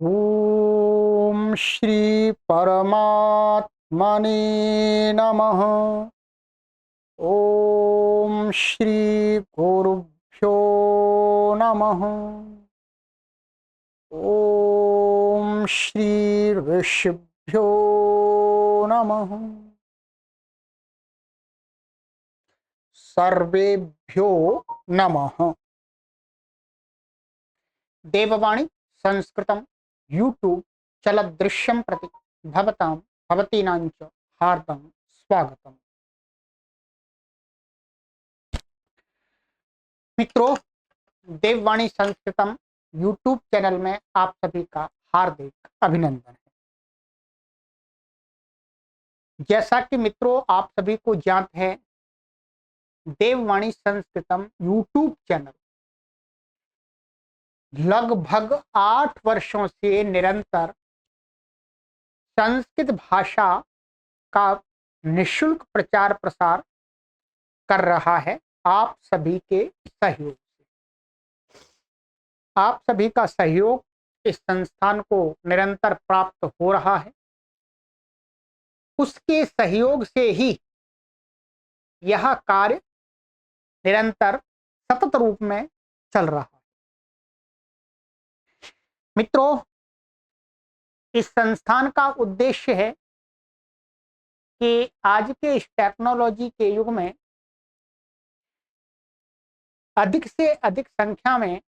ओम श्री परमात्मने नमः। ओम श्री गुरुभ्यो नमः। ओम श्री ऋषिभ्यो नमः। सर्वेभ्यो नमः। देववाणी संस्कृतं यूट्यूब चलदृश्यं प्रति भवतां भवतीनां च हार्दं स्वागतम्। मित्रों, देववाणी संस्कृतम यूट्यूब चैनल में आप सभी का हार्दिक अभिनंदन है। जैसा कि मित्रों आप सभी को ज्ञात है, देववाणी संस्कृतम यूट्यूब चैनल लगभग 8 वर्षों से निरंतर संस्कृत भाषा का निशुल्क प्रचार प्रसार कर रहा है। आप सभी के सहयोग से, आप सभी का सहयोग इस संस्थान को निरंतर प्राप्त हो रहा है। उसके सहयोग से ही यह कार्य निरंतर सतत रूप में चल रहा है। मित्रों, इस संस्थान का उद्देश्य है कि आज के इस टेक्नोलॉजी के युग में अधिक से अधिक संख्या में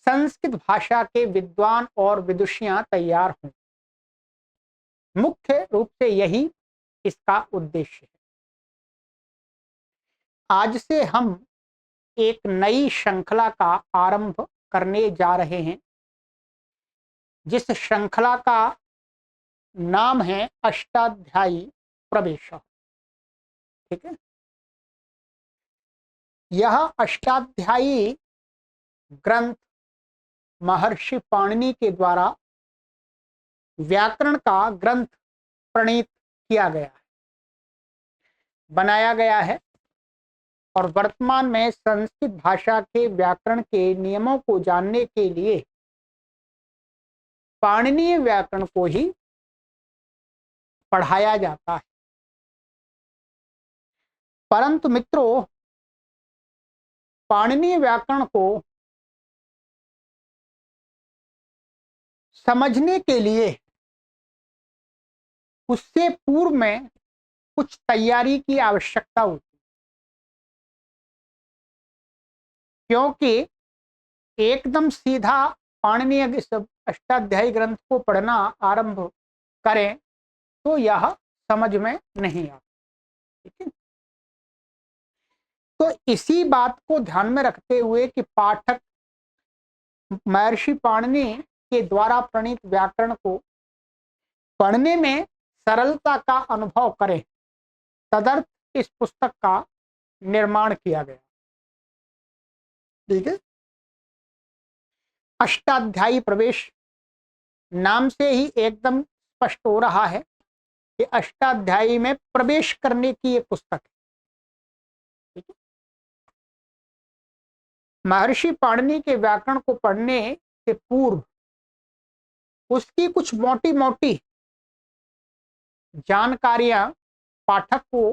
संस्कृत भाषा के विद्वान और विदुषियां तैयार हों। मुख्य रूप से यही इसका उद्देश्य है। आज से हम एक नई श्रृंखला का आरंभ करने जा रहे हैं, जिस श्रृंखला का नाम है अष्टाध्यायी प्रवेश। ठीक है, यह अष्टाध्यायी ग्रंथ महर्षि पाणिनि के द्वारा व्याकरण का ग्रंथ प्रणीत किया गया है, बनाया गया है और वर्तमान में संस्कृत भाषा के व्याकरण के नियमों को जानने के लिए पाणिनीय व्याकरण को ही पढ़ाया जाता है। परंतु मित्रों, पाणिनीय व्याकरण को समझने के लिए उससे पूर्व में कुछ तैयारी की आवश्यकता होती है, क्योंकि एकदम सीधा पाणिनीय अष्टाध्यायी ग्रंथ को पढ़ना आरंभ करें तो यह समझ में नहीं आता। ठीक है, तो इसी बात को ध्यान में रखते हुए कि पाठक महर्षि पाणिनि के द्वारा प्रणीत व्याकरण को पढ़ने में सरलता का अनुभव करें, तदर्थ इस पुस्तक का निर्माण किया गया। ठीक है, अष्टाध्यायी प्रवेश नाम से ही एकदम स्पष्ट हो रहा है कि अष्टाध्यायी में प्रवेश करने की ये पुस्तक है। ठीक है, महर्षि पाणिनि के व्याकरण को पढ़ने से पूर्व उसकी कुछ मोटी मोटी जानकारियां पाठक को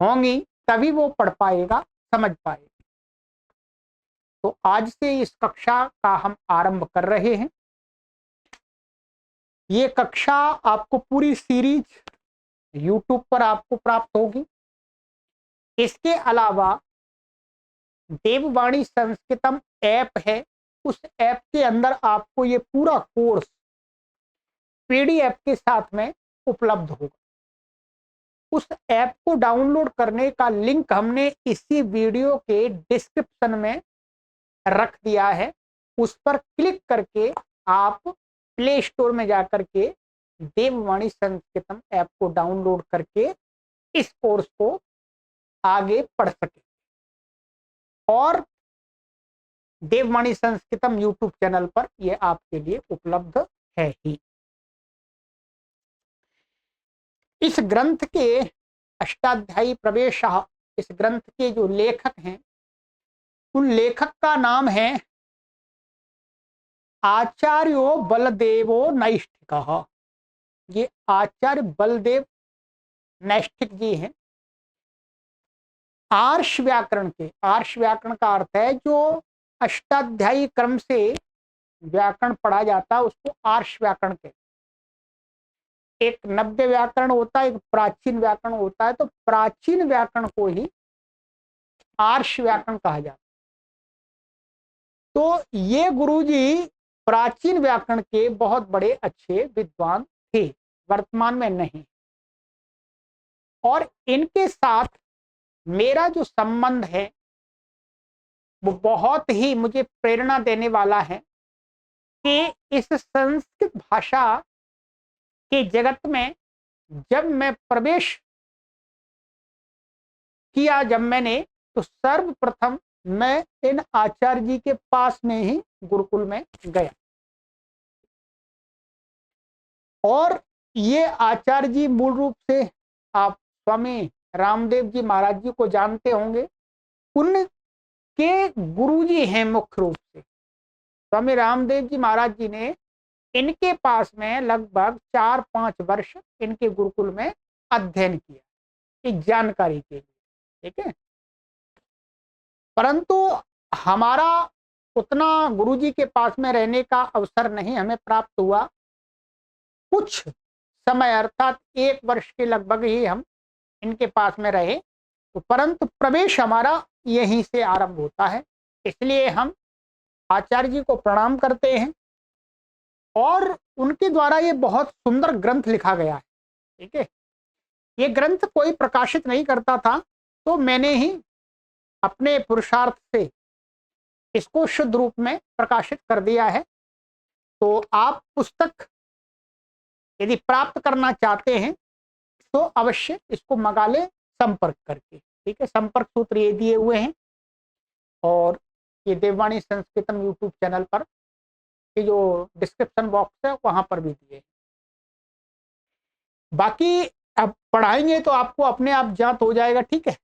होंगी, तभी वो पढ़ पाएगा, समझ पाएगा। तो आज से इस कक्षा का हम आरंभ कर रहे हैं। ये कक्षा आपको पूरी सीरीज YouTube पर आपको प्राप्त होगी। इसके अलावा देववाणी संस्कृतम ऐप है, उस ऐप के अंदर आपको ये पूरा कोर्स PDF के साथ में उपलब्ध होगा। उस ऐप को डाउनलोड करने का लिंक हमने इसी वीडियो के डिस्क्रिप्शन में रख दिया है। उस पर क्लिक करके आप प्ले स्टोर में जाकर के देववाणी संस्कृतम ऐप को डाउनलोड करके इस कोर्स को आगे पढ़ सके। और देववाणी संस्कृतम यूट्यूब चैनल पर यह आपके लिए उपलब्ध है ही। इस ग्रंथ के अष्टाध्यायी प्रवेश, इस ग्रंथ के जो लेखक हैं उन लेखक का नाम है आचार्यो बलदेवो नैष्ठिक। ये आचार्य बलदेव नैष्ठिक जी हैं। आर्ष व्याकरण के, आर्ष व्याकरण का अर्थ है जो अष्टाध्यायी क्रम से व्याकरण पढ़ा जाता है उसको आर्ष व्याकरण के। एक नव्य व्याकरण होता है, एक प्राचीन व्याकरण होता है। तो प्राचीन व्याकरण को ही आर्ष व्याकरण कहा जाता है। तो ये गुरुजी प्राचीन व्याकरण के बहुत बड़े अच्छे विद्वान थे, वर्तमान में नहीं। और इनके साथ मेरा जो संबंध है वो बहुत ही मुझे प्रेरणा देने वाला है कि इस संस्कृत भाषा के जगत में जब मैं प्रवेश किया, जब मैंने, तो सर्वप्रथम मैं इन आचार्य जी के पास में ही गुरुकुल में गया। और ये आचार्य जी मूल रूप से आप स्वामी रामदेव जी महाराज जी को जानते होंगे, उनके गुरुजी हैं मुख्य रूप से। स्वामी रामदेव जी महाराज जी ने इनके पास में लगभग 4-5 वर्ष इनके गुरुकुल में अध्ययन किया एक जानकारी के लिए, ठीक है। परंतु हमारा उतना गुरुजी के पास में रहने का अवसर नहीं हमें प्राप्त हुआ। कुछ समय अर्थात 1 वर्ष के लगभग ही हम इनके पास में रहे। तो परंतु प्रवेश हमारा यहीं से आरंभ होता है, इसलिए हम आचार्य जी को प्रणाम करते हैं। और उनके द्वारा ये बहुत सुंदर ग्रंथ लिखा गया है, ठीक है। ये ग्रंथ कोई प्रकाशित नहीं करता था, तो मैंने ही अपने पुरुषार्थ से इसको शुद्ध रूप में प्रकाशित कर दिया है। तो आप पुस्तक यदि प्राप्त करना चाहते हैं तो अवश्य इसको मंगा लें संपर्क करके, ठीक है। संपर्क सूत्र ये दिए हुए हैं और ये देववाणी संस्कृतम यूट्यूब चैनल पर ये जो डिस्क्रिप्शन बॉक्स है वहां पर भी दिए। बाकी अब पढ़ाएंगे तो आपको अपने आप ज्ञात हो जाएगा, ठीक है।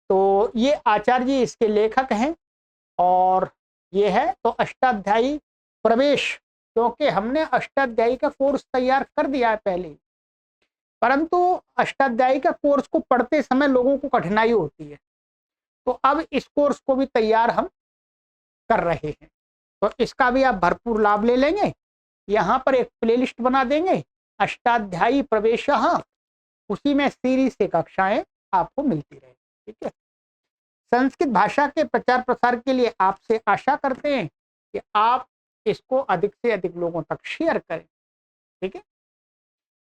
तो ये आचार्य जी इसके लेखक हैं और ये है तो अष्टाध्यायी प्रवेश, क्योंकि हमने अष्टाध्यायी का कोर्स तैयार कर दिया है पहले, परंतु अष्टाध्यायी का कोर्स को पढ़ते समय लोगों को कठिनाई होती है। तो अब इस कोर्स को भी तैयार हम कर रहे हैं, तो इसका भी आप भरपूर लाभ ले लेंगे। यहाँ पर एक प्लेलिस्ट बना देंगे अष्टाध्यायी प्रवेश, उसी में सीरीज से कक्षाएं आपको मिलती रहे, ठीक है। संस्कृत भाषा के प्रचार प्रसार के लिए आपसे आशा करते हैं कि आप इसको अधिक से अधिक लोगों तक शेयर करें, ठीक है।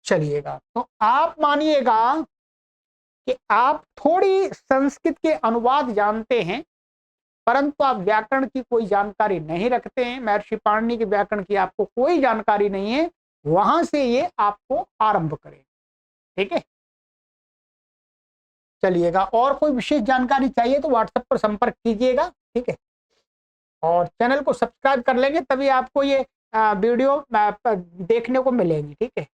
चलिएगा, तो आप मानिएगा कि आप थोड़ी संस्कृत के अनुवाद जानते हैं, परंतु आप व्याकरण की कोई जानकारी नहीं रखते हैं, महर्षि पाणिनि के व्याकरण की आपको कोई जानकारी नहीं है, वहां से ये आपको आरंभ करें, ठीक है। चलिएगा, और कोई विशेष जानकारी चाहिए तो व्हाट्सएप पर संपर्क कीजिएगा, ठीक है। और चैनल को सब्सक्राइब कर लेंगे तभी आपको ये वीडियो देखने को मिलेंगी, ठीक है।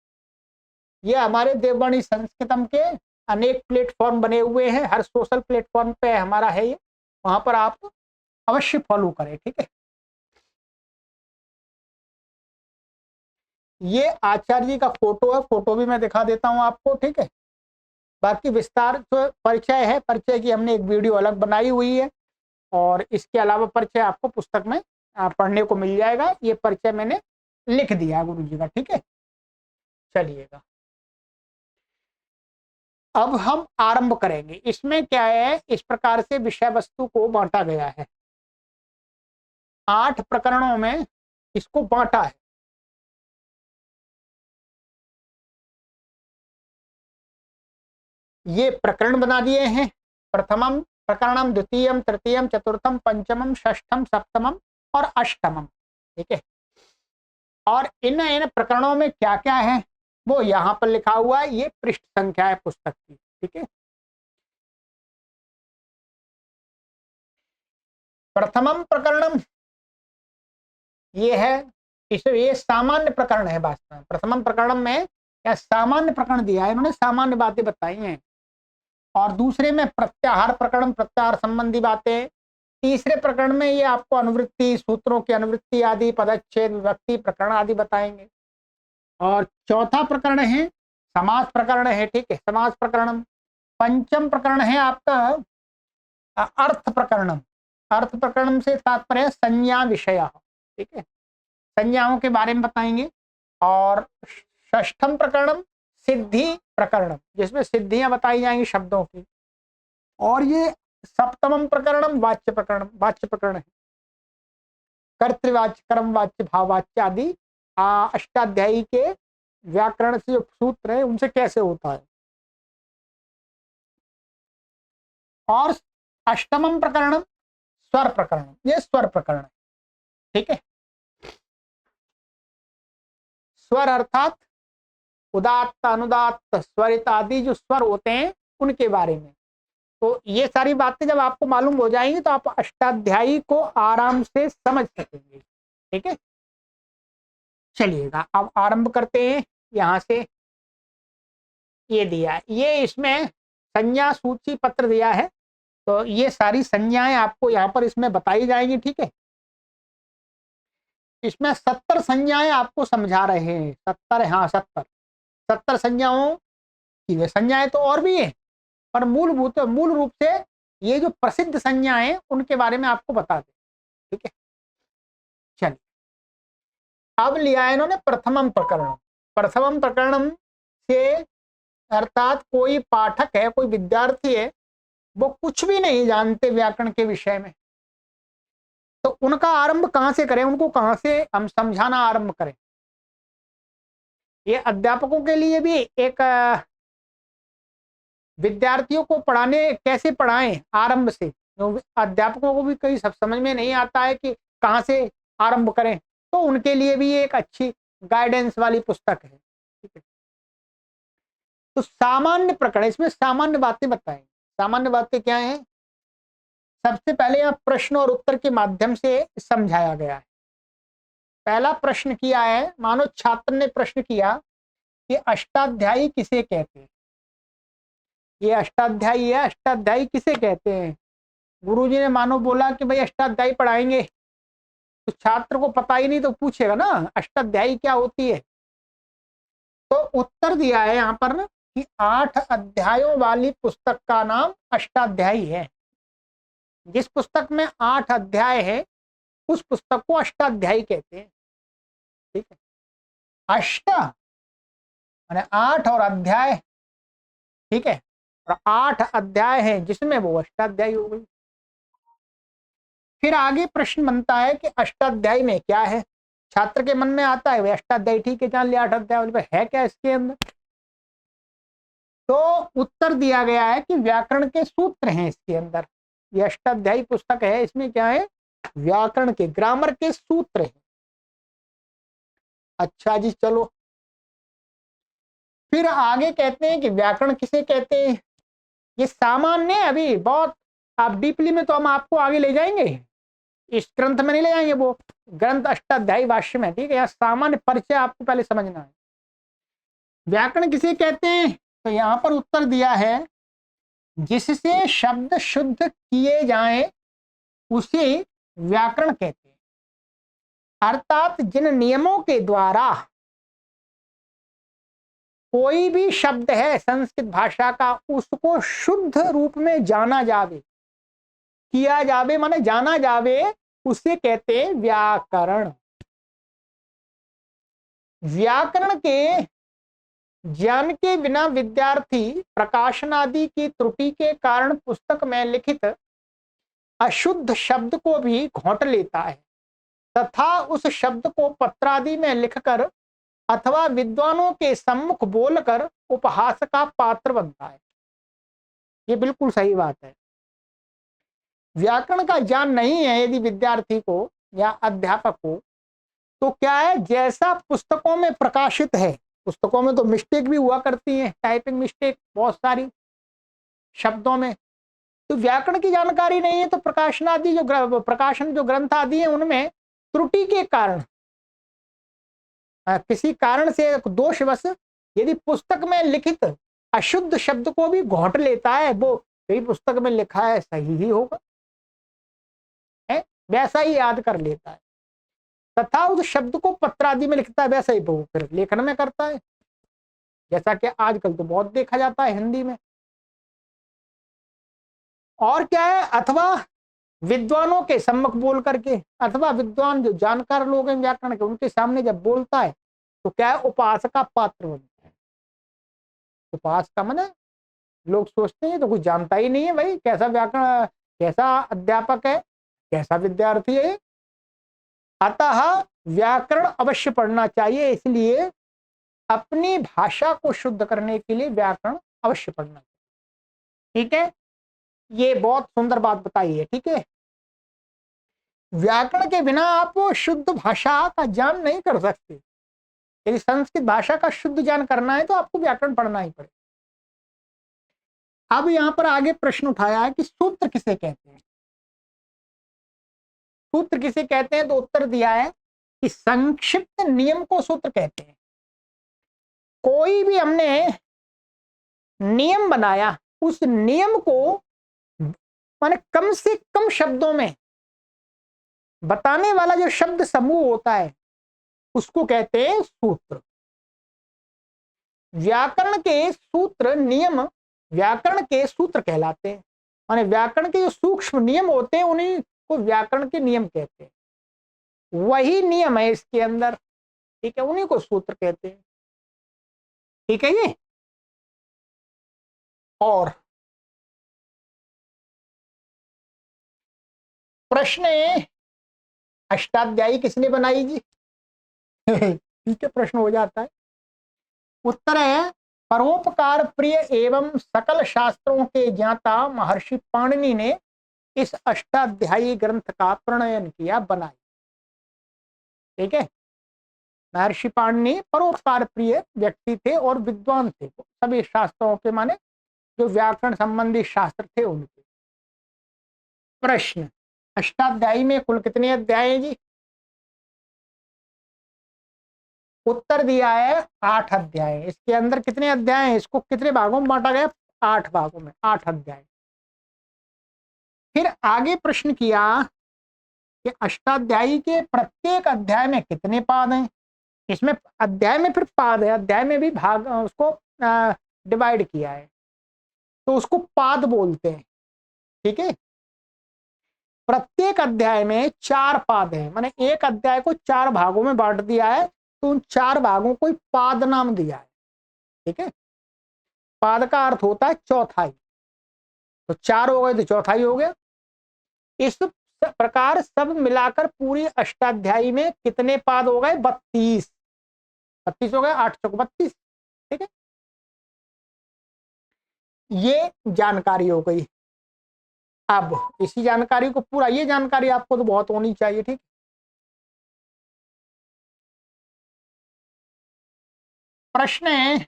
ये हमारे देववाणी संस्कृतम के अनेक प्लेटफॉर्म बने हुए हैं, हर सोशल प्लेटफॉर्म पे हमारा है ये, वहां पर आप अवश्य फॉलो करें, ठीक है। ये आचार्य जी का फोटो है, फोटो भी मैं दिखा देता हूं आपको, ठीक है। बाकी विस्तार तो परिचय है, परिचय की हमने एक वीडियो अलग बनाई हुई है और इसके अलावा परिचय आपको पुस्तक में पढ़ने को मिल जाएगा। ये परिचय मैंने लिख दिया गुरु जी का, ठीक है। चलिएगा, अब हम आरंभ करेंगे। इसमें क्या है, इस प्रकार से विषय वस्तु को बांटा गया है, 8 प्रकरणों में इसको बांटा है। ये प्रकरण बना दिए हैं, प्रथमम प्रकरणम, द्वितीयम, तृतीयम, चतुर्थम, पंचमम, षष्ठम, सप्तमम और अष्टमम, ठीक है। और इन प्रकरणों में क्या क्या है वो यहाँ पर लिखा हुआ है, ये पृष्ठ संख्या है पुस्तक की, ठीक है। प्रथमम प्रकरणम ये है, ये सामान्य प्रकरण है वास्तव में। प्रथमम प्रकरणम में क्या सामान्य प्रकरण दिया है, इन्होंने सामान्य बातें बताई हैं। और दूसरे में प्रत्याहार प्रकरण, प्रत्याहार संबंधी बातें, तीसरे प्रकरण में ये आपको अनुवृत्ति, सूत्रों की अनुवृत्ति आदि, पदच्छेद, विभक्ति प्रकरण आदि बताएंगे। और चौथा प्रकरण है समास प्रकरण है, ठीक है, समास प्रकरण। पंचम प्रकरण है आपका अर्थ प्रकरणम। अर्थ प्रकरण से तात्पर्य संज्ञा विषय, ठीक है, संज्ञाओं के बारे में बताएंगे। और षष्ठम प्रकरणम सिद्धि प्रकरणम, जिसमें सिद्धियां बताई जाएंगी शब्दों की। और ये सप्तमम प्रकरणम वाच्य प्रकरण, वाच्य प्रकरण है, कर्तृवाच्य, कर्मवाच्य, भाववाच्य आदि अष्टाध्यायी के व्याकरण से जो सूत्र है उनसे कैसे होता है। और अष्टमम प्रकरणम स्वर प्रकरण, ये स्वर प्रकरण है, ठीक है। स्वर अर्थात उदात्त, अनुदात्त, स्वरित आदि जो स्वर होते हैं उनके बारे में। तो ये सारी बातें जब आपको मालूम हो जाएंगी तो आप अष्टाध्यायी को आराम से समझ सकेंगे, ठीक है। चलिएगा अब आरंभ करते हैं। यहां से ये दिया, ये इसमें संज्ञा सूची पत्र दिया है, तो ये सारी संज्ञाएं आपको यहाँ पर इसमें बताई जाएंगी, ठीक है। इसमें 70 संज्ञाएं आपको समझा रहे हैं, 70, हाँ 70 संज्ञाओं की। वे संज्ञाएं तो और भी है, पर मूल रूप से ये जो प्रसिद्ध संज्ञाएं उनके बारे में आपको बता दें, ठीक है। चलिए अब लिया है इन्होंने प्रथमम प्रकरण। प्रथमम प्रकरण से अर्थात कोई पाठक है, कोई विद्यार्थी है, वो कुछ भी नहीं जानते व्याकरण के विषय में, तो उनका आरंभ कहां से करें, उनको कहां से हम समझाना आरंभ करें। ये अध्यापकों के लिए भी एक विद्यार्थियों को पढ़ाने कैसे पढ़ाएं आरंभ से, अध्यापकों को भी कई सब समझ में नहीं आता है कि कहां से आरंभ करें, तो उनके लिए भी एक अच्छी गाइडेंस वाली पुस्तक है, ठीक है। तो सामान्य प्रकरण, इसमें सामान्य बातें बताएं। सामान्य बातें क्या हैं? सबसे पहले यहाँ प्रश्न और उत्तर के माध्यम से समझाया गया है। पहला प्रश्न किया है, मानो छात्र ने प्रश्न किया कि अष्टाध्यायी किसे कहते हैं। ये अष्टाध्यायी है, अष्टाध्यायी किसे कहते हैं। गुरुजी ने मानो बोला कि भाई अष्टाध्यायी पढ़ाएंगे, तो छात्र को पता ही नहीं तो पूछेगा ना अष्टाध्यायी क्या होती है। तो उत्तर दिया है यहाँ पर ना कि 8 अध्यायों वाली पुस्तक का नाम अष्टाध्यायी है। जिस पुस्तक में 8 अध्याय है उस पुस्तक को अष्टाध्यायी कहते हैं, ठीक है। अष्ट माने 8 और अध्याय, ठीक है, और 8 अध्याय है जिसमें वो अष्टाध्यायी हो गई। फिर आगे प्रश्न बनता है कि अष्टाध्यायी में क्या है। छात्र के मन में आता है वे अष्टाध्यायी, ठीक है, जान लिया 8 अध्याय, है क्या इसके अंदर। तो उत्तर दिया गया है कि व्याकरण के सूत्र हैं इसके अंदर। ये अष्टाध्यायी पुस्तक है, इसमें क्या है, व्याकरण के, ग्रामर के सूत्र हैं। अच्छा जी, चलो फिर आगे कहते हैं कि व्याकरण किसे कहते हैं। ये सामान्य, अभी बहुत आप डीपली में तो हम आपको आगे ले जाएंगे, इस ग्रंथ में नहीं ले जाएंगे, वो ग्रंथ अष्टाध्यायी भाष्य में, ठीक है। यहाँ सामान्य परिचय आपको पहले समझना है। व्याकरण किसे कहते हैं, तो यहाँ पर उत्तर दिया है जिससे शब्द शुद्ध किए जाएं उसे व्याकरण कहते हैं। अर्थात जिन नियमों के द्वारा कोई भी शब्द है संस्कृत भाषा का, उसको शुद्ध रूप में जाना जावे, किया जावे माने जाना जावे, उसे कहते हैं व्याकरण। व्याकरण के ज्ञान के बिना विद्यार्थी प्रकाशन आदि की त्रुटि के कारण पुस्तक में लिखित अशुद्ध शब्द को भी घोंट लेता है तथा उस शब्द को पत्रादि में लिखकर अथवा विद्वानों के सम्मुख बोलकर उपहास का पात्र बनता है। ये बिल्कुल सही बात है। व्याकरण का ज्ञान नहीं है यदि विद्यार्थी को या अध्यापक को, तो क्या है, जैसा पुस्तकों में प्रकाशित है, पुस्तकों में तो मिस्टेक भी हुआ करती है, टाइपिंग मिस्टेक बहुत सारी शब्दों में, तो व्याकरण की जानकारी नहीं है, तो प्रकाशन आदि जो ग्रंथ आदि है उनमें त्रुटि के कारण, किसी कारण से दोषवश यदि पुस्तक में लिखित अशुद्ध शब्द को भी घोंट लेता है, वो यही पुस्तक में लिखा है सही ही होगा, वैसा ही याद कर लेता है, तथा उस शब्द को पत्र आदि में लिखता है, वैसा ही वो फिर लेखन में करता है, जैसा कि आजकल तो बहुत देखा जाता है हिंदी में। और क्या है, अथवा विद्वानों के सम्मुख बोल करके, अथवा विद्वान जो जानकार लोग हैं व्याकरण के, उनके सामने जब बोलता है तो क्या है, उपासका पात्र बनता है। उपासका माने लोग सोचते हैं तो कुछ जानता ही नहीं है भाई, कैसा व्याकरण, कैसा अध्यापक है, कैसा विद्यार्थी है। अतः व्याकरण अवश्य पढ़ना चाहिए, इसलिए अपनी भाषा को शुद्ध करने के लिए व्याकरण अवश्य पढ़ना चाहिए। ठीक है, ये बहुत सुंदर बात बताई है। ठीक है, व्याकरण के बिना आप शुद्ध भाषा का ज्ञान नहीं कर सकते। यदि संस्कृत भाषा का शुद्ध ज्ञान करना है तो आपको व्याकरण पढ़ना ही पड़ेगा। अब यहां पर आगे प्रश्न उठाया है कि सूत्र किसे कहते हैं। सूत्र किसे कहते हैं, तो उत्तर दिया है कि संक्षिप्त नियम को सूत्र कहते हैं। कोई भी हमने नियम बनाया, उस नियम को माने कम से कम शब्दों में बताने वाला जो शब्द समूह होता है उसको कहते हैं सूत्र। व्याकरण के सूत्र नियम व्याकरण के सूत्र कहलाते हैं, माने व्याकरण के जो सूक्ष्म नियम होते हैं उन्हीं को व्याकरण के नियम कहते हैं। वही नियम है इसके अंदर, ठीक है, उन्हीं को सूत्र कहते हैं। ठीक है ये। और प्रश्न अष्टाध्यायी किसने बनाई जी? ठीक है, प्रश्न हो जाता है। उत्तर है, परोपकार प्रिय एवं सकल शास्त्रों के ज्ञाता महर्षि पाणिनि ने इस अष्टाध्यायी ग्रंथ का प्रणयन किया, बनाई। ठीक है, महर्षि पाणिनि परोपकार प्रिय व्यक्ति थे और विद्वान थे, सभी शास्त्रों के माने जो व्याकरण संबंधी शास्त्र थे उनके। प्रश्न, अष्टाध्यायी में कुल कितने अध्याय हैं जी? उत्तर दिया है 8 अध्याय। इसके अंदर कितने अध्याय हैं, इसको कितने भागों में बांटा गया? 8 भागों में, 8 अध्याय। फिर आगे प्रश्न किया कि अष्टाध्यायी के प्रत्येक अध्याय में कितने पाद हैं। इसमें अध्याय में फिर पाद है, अध्याय में भी भाग उसको डिवाइड किया है, तो उसको पाद बोलते हैं। ठीक है, प्रत्येक अध्याय में 4 पाद हैं, माने एक अध्याय को 4 भागों में बांट दिया है, तो उन 4 भागों को पाद नाम दिया है। ठीक है, पाद का अर्थ होता है चौथाई, तो 4 हो गए तो चौथाई हो गया। इस प्रकार सब मिलाकर पूरी अष्टाध्यायी में कितने पाद हो गए? 32। 32 हो गए, 8 चौक 32। ठीक है, ये जानकारी हो गई। अब इसी जानकारी को पूरा, ये जानकारी आपको तो बहुत होनी चाहिए। ठीक, प्रश्न है,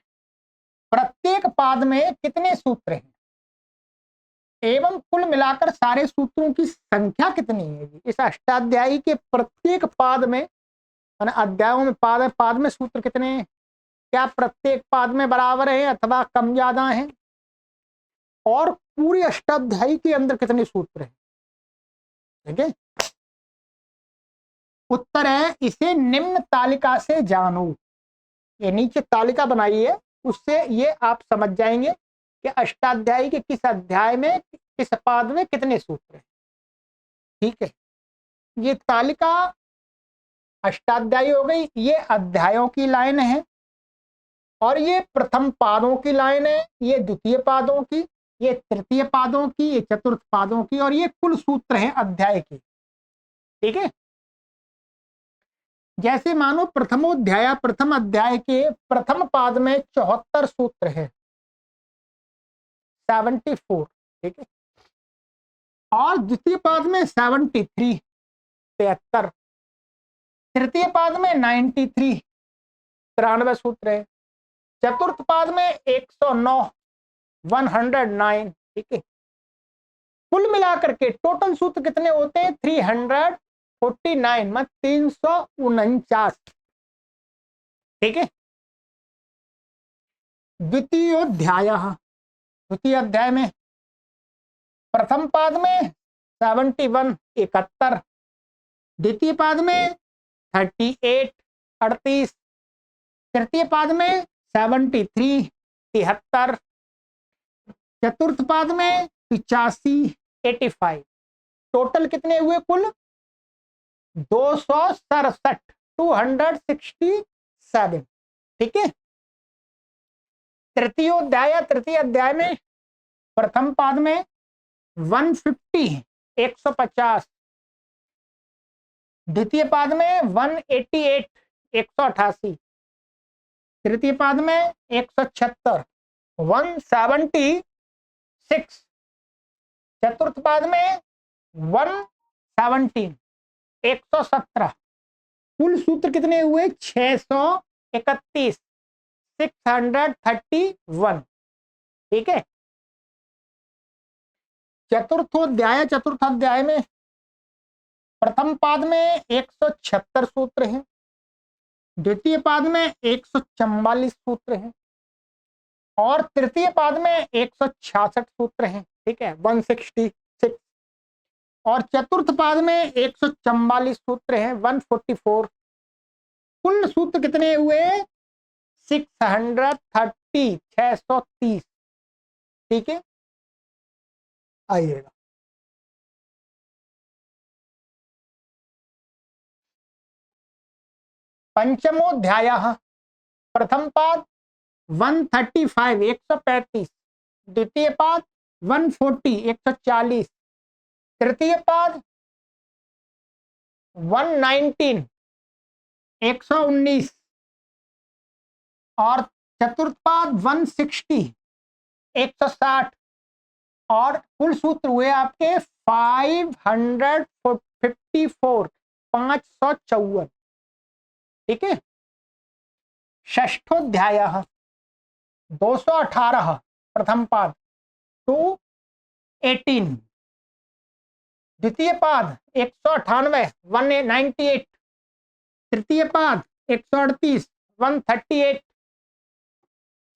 प्रत्येक पाद में कितने सूत्र हैं एवं कुल मिलाकर सारे सूत्रों की संख्या कितनी है? इस अष्टाध्यायी के प्रत्येक पाद में, अध्यायों में पाद है, पाद में सूत्र कितने हैं? क्या प्रत्येक पाद में बराबर है अथवा कम ज्यादा है? और पूरी अष्टाध्यायी के अंदर कितने सूत्र हैं? ठीक है, उत्तर है, इसे निम्न तालिका से जानो। ये नीचे तालिका बनाई है, उससे ये आप समझ जाएंगे कि अष्टाध्यायी के किस अध्याय में किस पाद में कितने सूत्र हैं। ठीक है, ये तालिका अष्टाध्यायी हो गई, ये अध्यायों की लाइन है, और ये प्रथम पादों की लाइन है, ये द्वितीय पादों की, ये तृतीय पादों की, ये चतुर्थ पादों की, और ये कुल सूत्र हैं अध्याय के। ठीक है, जैसे मानो प्रथमोध्याय, प्रथम अध्याय के प्रथम पाद में 74 सूत्र है, 74। ठीक है, और द्वितीय पाद में 73, 73। तृतीय पाद में 93, 93 सूत्र है। चतुर्थ पाद में 109, 109। ठीक है, कुल मिलाकर के टोटल सूत्र कितने होते हैं? 349, मतलब 349। ठीक है, द्वितीयोध्याय, द्वितीय अध्याय में प्रथम पाद में 71, 71। द्वितीय पाद में 38 38, तृतीय पाद में 73 73, चतुर्थ पाद में 85 85। टोटल कितने हुए कुल? 267 267। ठीक है। तृतीय अध्याय में प्रथम पाद में 150 150, द्वितीय पाद में 188 188, तृतीय पाद में 176 176, चतुर्थ पाद में 117 117। कुल सूत्र कितने हुए? 631 631। ठीक है। चतुर्थाध्याय में प्रथम पाद में 176 सूत्र हैं, द्वितीय पाद में 144 सूत्र हैं और तृतीय पाद में 166 सूत्र हैं। ठीक है, 166। और चतुर्थ पाद में 144 सूत्र हैं, 144। कुल सूत्र कितने हुए? 630 630। ठीक है, आइएगा। पंचमोध्याय प्रथम पाद 135 135, द्वितीय पाद 140 140, तृतीय पाद 119 119 और चतुर्थ पाद 160 160। और कुल सूत्र हुए आपके 554 554। ठीक है। षष्ठोध्याय 218 प्रथम पाद 218, द्वितीय पाद 198 198, तृतीय पाद 138 138,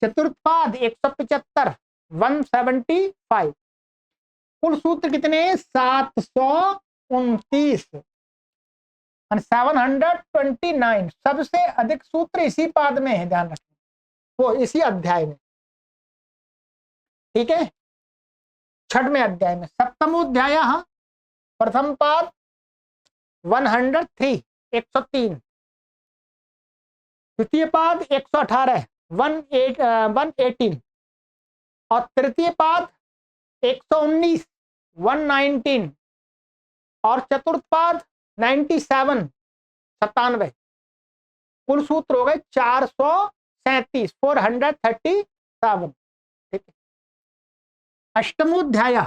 चतुर्थ पाद 175 175। कुल सूत्र कितने? 729 729। सबसे अधिक सूत्र इसी पाद में है, ध्यान रखें, वो इसी अध्याय में। ठीक है। छठवें अध्याय में सप्तमोध्याय प्रथम पाद 103 103, द्वितीय पाद 118 118 और तृतीय पाद 119 119 और चतुर्थ पाद 97 97। कुल सूत्र हो गए 437 437। ठीक है। अष्टमोध्याय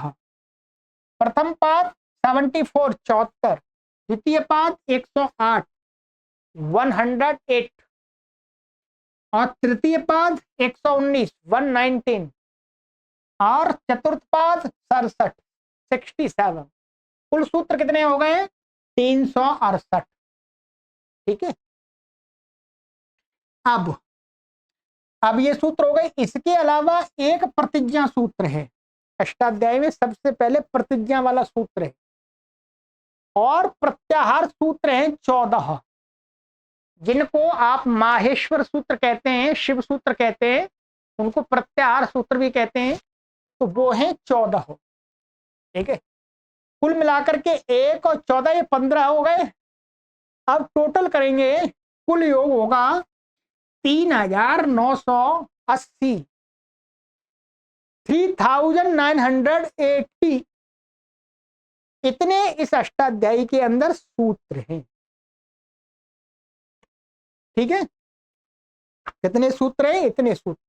प्रथम पाद 74 74, द्वितीय पाद 108 108 और तृतीय पाद 119 119 और चतुर्थ पाद 67 67। कुल सूत्र कितने हो गए? 368। ठीक है। अब ये सूत्र हो गए। इसके अलावा एक प्रतिज्ञा सूत्र है अष्टाध्याय में, सबसे पहले प्रतिज्ञा वाला सूत्र है और प्रत्याहार सूत्र हैं 14, जिनको आप माहेश्वर सूत्र कहते हैं, शिव सूत्र कहते हैं, उनको प्रत्याहार सूत्र भी कहते हैं। तो वो है 14। ठीक है। कुल मिलाकर के 1 और 14 ये 15 हो गए। अब टोटल करेंगे, कुल योग होगा 3980 3980। इतने इस अष्टाध्यायी के अंदर सूत्र हैं। ठीक है। कितने सूत्र हैं? इतने सूत्र।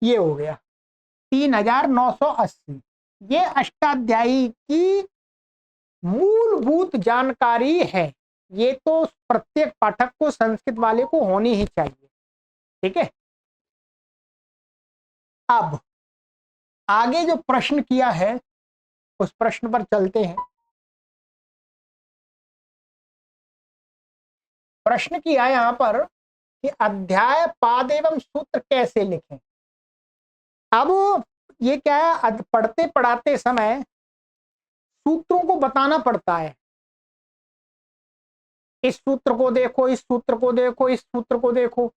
ये हो गया 3980। ये अष्टाध्यायी की मूलभूत जानकारी है। ये तो प्रत्येक पाठक को, संस्कृत वाले को होनी ही चाहिए। ठीक है। अब आगे जो प्रश्न किया है उस प्रश्न पर चलते हैं। प्रश्न किया यहां पर कि अध्याय, पाद एवं सूत्र कैसे लिखें। अब ये क्या है, पढ़ते पढ़ाते समय सूत्रों को बताना पड़ता है इस सूत्र को देखो, इस सूत्र को देखो, इस सूत्र को देखो,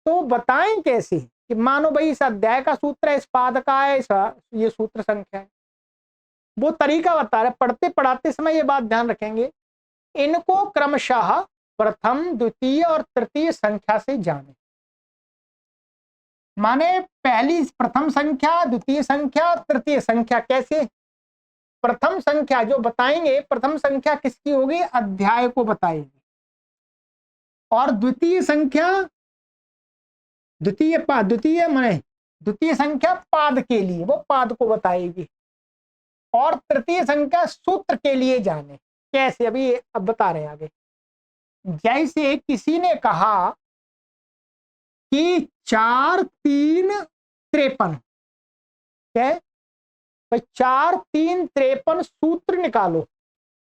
तो बताएं कैसे कि मानो भाई इस अध्याय का सूत्र है, इस पाद का है, ये सूत्र संख्या है। वो तरीका बता रहे, पढ़ते पढ़ाते समय ये बात ध्यान रखेंगे। इनको क्रमशः प्रथम, द्वितीय और तृतीय संख्या से जाने। माने पहली प्रथम संख्या, द्वितीय संख्या, तृतीय संख्या। कैसे? प्रथम संख्या जो बताएंगे, प्रथम संख्या किसकी होगी? अध्याय को बताएंगे। और द्वितीय संख्या, द्वितीय माने द्वितीय संख्या पाद के लिए, वो पाद को बताएगी। और तृतीय संख्या सूत्र के लिए जाने। कैसे? अभी अब बता रहे हैं आगे। जैसे किसी ने कहा कि 4 3 53, क्या है? 4 3 53 सूत्र निकालो।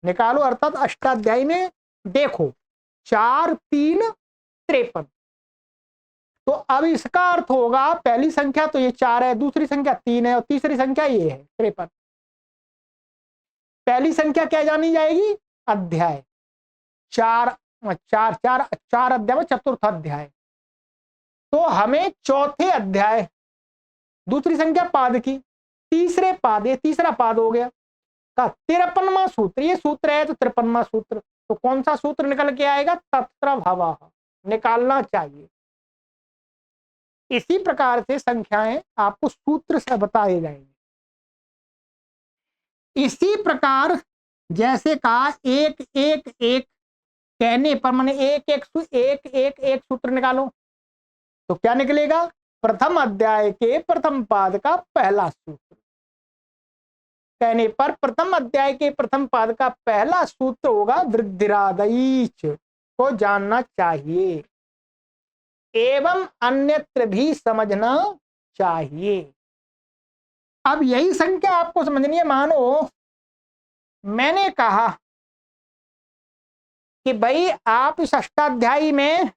निकालो अर्थात अष्टाध्यायी में देखो 4 3 53। तो अब इसका अर्थ होगा, पहली संख्या तो ये 4 है, दूसरी संख्या 3 है और तीसरी संख्या ये है 53। पहली संख्या क्या जानी जाएगी? अध्याय। 4 4 4 4 अध्याय में चतुर्थ अध्याय। तो हमें चौथे अध्याय, दूसरी संख्या पाद की, तीसरे पाद, ये तीसरा पाद हो गया का 53वां सूत्र। ये सूत्र है तो 53वां सूत्र। तो कौन सा सूत्र निकल के आएगा? तत्र भवः, निकालना चाहिए। इसी प्रकार से संख्याएं आपको सूत्र से बताए जाएंगे। इसी प्रकार जैसे कहा 1 1 1 कहने पर, माने एक एक सूत्र निकालो, तो क्या निकलेगा? प्रथम अध्याय के प्रथम पाद का पहला सूत्र। कहने पर प्रथम अध्याय के प्रथम पाद का पहला सूत्र होगा वृद्धिरादैच, को जानना चाहिए एवं अन्यत्र भी समझना चाहिए। अब यही संख्या आपको समझनी है। मानो मैंने कहा कि भाई आप इस अष्टाध्यायी में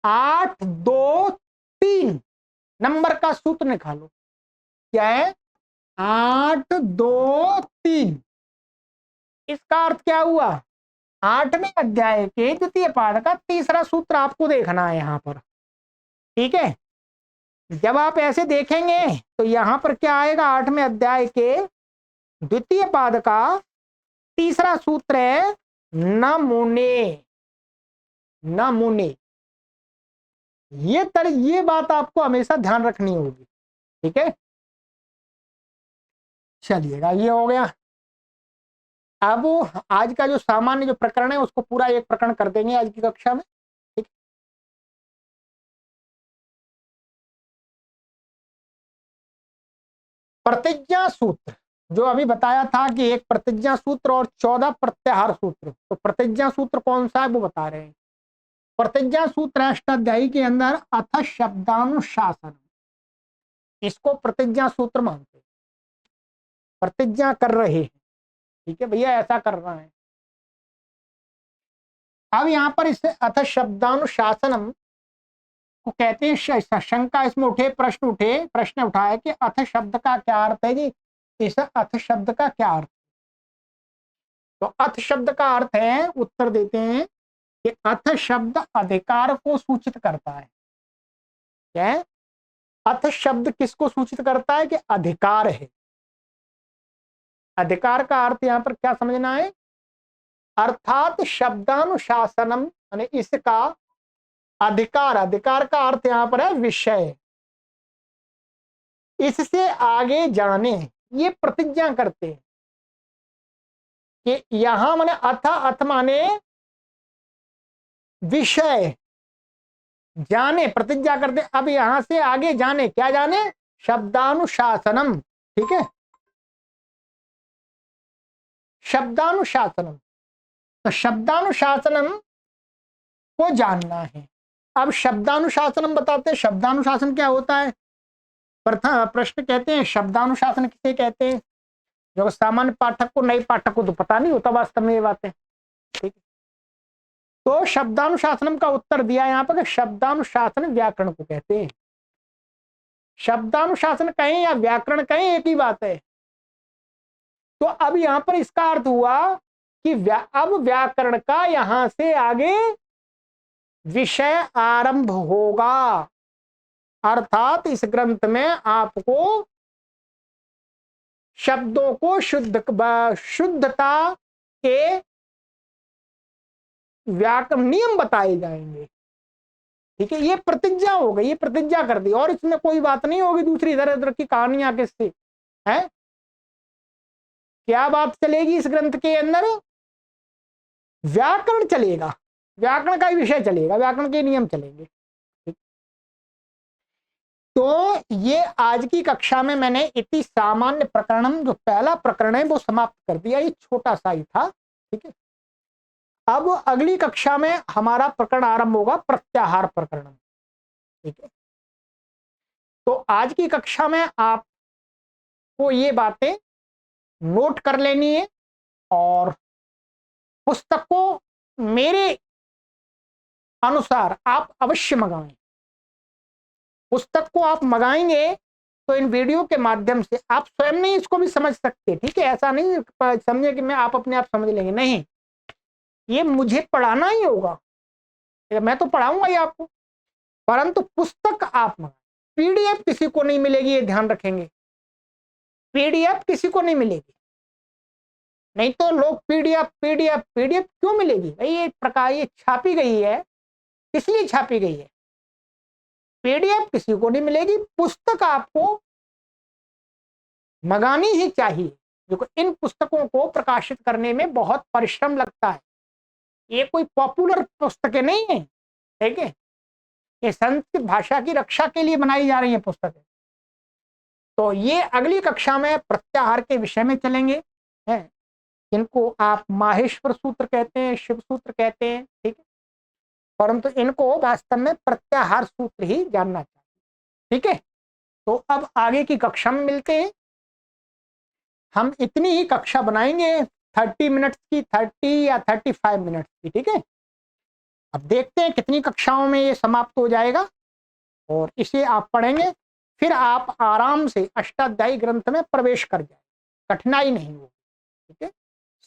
8 2 3 नंबर का सूत्र निकालो। क्या है? 8 2 3। इसका अर्थ क्या हुआ? 8वें अध्याय के द्वितीय पाद का तीसरा सूत्र आपको देखना है यहां पर। ठीक है, जब आप ऐसे देखेंगे तो यहां पर क्या आएगा? 8वें अध्याय के द्वितीय पाद का तीसरा सूत्र है न मुने। न मुने, ये बात आपको हमेशा ध्यान रखनी होगी। ठीक है, चलिएगा, ये हो गया। अब आज का जो सामान्य जो प्रकरण है उसको पूरा एक प्रकरण कर देंगे आज की कक्षा में। ठीक, प्रतिज्ञा सूत्र जो अभी बताया था कि एक प्रतिज्ञा सूत्र और 14 प्रत्याहार सूत्र। तो प्रतिज्ञा सूत्र कौन सा है वो बता रहे हैं। प्रतिज्ञा सूत्र अष्टाध्यायी के अंदर अथ शब्दानुशासन, इसको प्रतिज्ञा सूत्र मानते हैं। प्रतिज्ञा कर रहे हैं, ठीक है भैया, ऐसा करना है। अब यहां पर इसे अथ शब्दानुशासनम को कहते हैं। शंका इसमें उठे, प्रश्न उठाया कि अथ शब्द का क्या अर्थ है जी? इस अथ शब्द का क्या अर्थ? तो अथ शब्द का अर्थ है, उत्तर देते हैं कि अथ शब्द अधिकार को सूचित करता है। क्या है? अथ शब्द किसको सूचित करता है? कि अधिकार है। अधिकार का अर्थ यहां पर क्या समझना है? अर्थात शब्दानुशासनम, यानी इसका अधिकार, अधिकार का अर्थ यहां पर है विषय। इससे आगे जाने, ये प्रतिज्ञा करते हैं कि यहां माने अथ माने विषय, जाने, प्रतिज्ञा करते। अब यहां से आगे जाने, क्या जाने? शब्दानुशासनम। ठीक है, शब्दानुशासनम। तो शब्दानुशासनम को जानना है। अब शब्दानुशासनम बताते हैं। शब्दानुशासन क्या होता है? प्रथम प्रश्न कहते हैं शब्दानुशासन किसे कहते हैं? जो सामान्य पाठक को, नए पाठक को तो पता नहीं होता वास्तव में ये बातें। ठीक, तो शब्दानुशासनम का उत्तर दिया यहां पर, शब्दानुशासन व्याकरण को कहते हैं। शब्दानुशासन कहें या व्याकरण कहें, एक ही बात है। तो अब यहां पर इसका अर्थ हुआ कि अब व्याकरण का यहां से आगे विषय आरंभ होगा, अर्थात इस ग्रंथ में आपको शब्दों को शुद्धता के व्याकरण नियम बताए जाएंगे। ठीक है, ये प्रतिज्ञा हो गई, ये प्रतिज्ञा कर दी, और इसमें कोई बात नहीं होगी दूसरी इधर उधर की कहानियां किससे है। क्या बात चलेगी इस ग्रंथ के अंदर? व्याकरण चलेगा, व्याकरण का ही विषय चलेगा, व्याकरण के नियम चलेंगे। तो ये आज की कक्षा में मैंने इति सामान्य प्रकरणम, जो पहला प्रकरण है वो समाप्त कर दिया, ये छोटा सा ही था। ठीक है, अब अगली कक्षा में हमारा प्रकरण आरंभ होगा प्रत्याहार प्रकरण। ठीक है, तो आज की कक्षा में आपको ये बातें नोट कर लेनी है, और पुस्तक को मेरे अनुसार आप अवश्य मंगाएं। पुस्तक को आप मंगाएंगे तो इन वीडियो के माध्यम से आप स्वयं नहीं इसको भी समझ सकते। ठीक है, ऐसा नहीं समझे कि मैं आप अपने आप समझ लेंगे, नहीं, ये मुझे पढ़ाना ही होगा, मैं तो पढ़ाऊंगा ही आपको, परंतु पुस्तक आप मंगाएं। पीडीएफ किसी को नहीं मिलेगी, ये ध्यान रखेंगे, पीडीएफ किसी को नहीं मिलेगी। नहीं तो लोग पीडीएफ पीडीएफ पीडीएफ क्यों मिलेगी भाई? ये प्रकार ये छापी गई है, इसलिए छापी गई है। पीडीएफ किसी को नहीं मिलेगी, पुस्तक आपको मंगानी ही चाहिए। देखो, इन पुस्तकों को प्रकाशित करने में बहुत परिश्रम लगता है, ये कोई पॉपुलर पुस्तकें नहीं है। ठीक है, ये संस्कृत भाषा की रक्षा के लिए बनाई जा रही है पुस्तकें। तो ये अगली कक्षा में प्रत्याहार के विषय में चलेंगे, हैं, इनको आप माहेश्वर सूत्र कहते हैं, शिव सूत्र कहते हैं। ठीक है, परंतु इनको वास्तव में प्रत्याहार सूत्र ही जानना चाहिए। ठीक है, तो अब आगे की कक्षा में मिलते हैं। हम इतनी ही कक्षा बनाएंगे, 30 मिनट की, 30 या 35 मिनट की। ठीक है, अब देखते हैं कितनी कक्षाओं में ये समाप्त हो जाएगा, और इसे आप पढ़ेंगे, फिर आप आराम से अष्टाध्यायी ग्रंथ में प्रवेश कर जाए, कठिनाई नहीं होगी। ठीक है,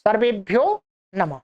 सर्वेभ्यो नमः।